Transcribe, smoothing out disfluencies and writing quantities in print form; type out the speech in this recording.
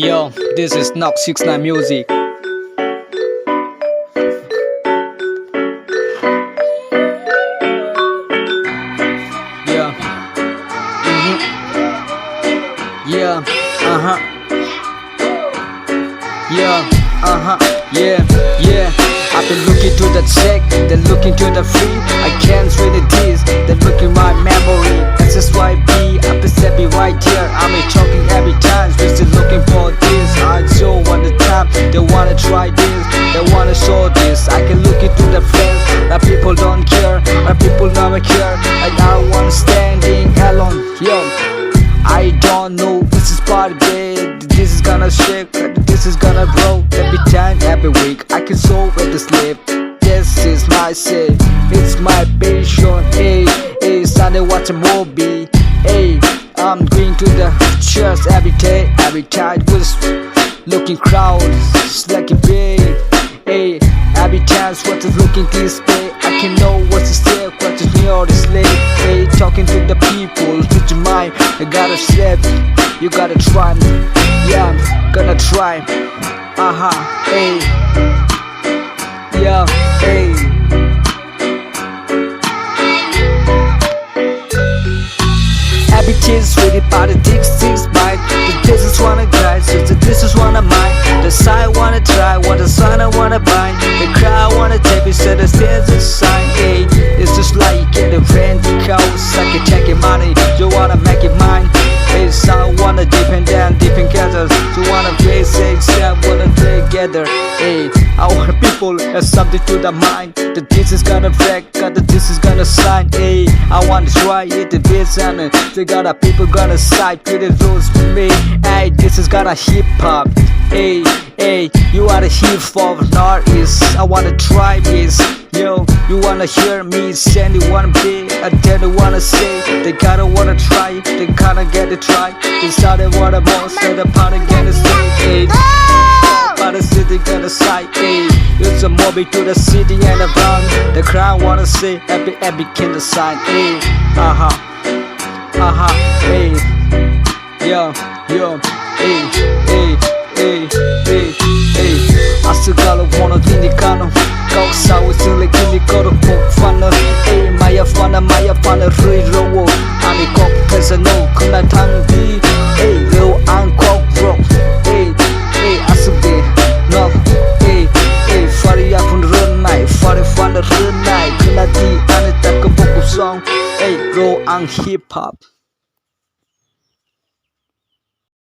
Yo, this is Knock 69 Music. Yeah. Yeah. Yeah. I've been looking to the check, then looking to the free. I can't read the this, then looking my memory. That's just why I've been stepping right here. I'm talking every time, still looking for this. I show one the time, they wanna try this, they wanna show this. I can look into the friends, that people don't care, that people never care. And I want standing alone, yo. I don't know, this is part of it. This is gonna shake, this is gonna grow. Every time, every week, I can show where to sleep. This is my say, it's my passion. Hey, Sunday watch a movie. Hey, I'm going to the church every day. Every time was looking crowd, it's like a big. Hey, every time what is looking this way, I can know what's the step, what is near the slave. Hey, talking to the people, to the mind, I gotta step, you gotta try me. Yeah, I'm gonna try. Hey, yeah, hey. Everything's really about the deep six bite. This is one of guys, so this is one of mine. The side wanna try, what the sun I wanna buy. The crowd wanna take me, so there's a sign. Hey, it's just like you get a rent house. I can take your money, you wanna make it mine. Hey, some wanna depend and different gather. You wanna play sex, yeah, wanna play together. Hey, our people have something to the mind. That this is gonna break, that this is gonna sign. Hey, I wanna try it, the beats and they got a people gonna side with the rules for me. Hey, this is gonna hip hop. Hey, you are the hip hop artist. I wanna try this. Yo, you wanna hear me say you wanna be, I didn't wanna say. They gotta wanna try, they gotta get to try. They started what the most, so the party gonna say. Hey, but the city gonna side. Hey, it's a movie to the city and around. The crowd wanna say every kind of sign. Hey, hey, yo, hey. I still gotta wanna think the kind of go sour till they give me go to poke fun. Hey, Maya fun, really low. I'm a cop, cause I know, come on, tongue be. Hey, little uncle, bro. Hey, I still be, no. Hey, fari up on the real night, fari fun the real night. Kena di, ane tak ke buku song. Hey, raw and hip hop.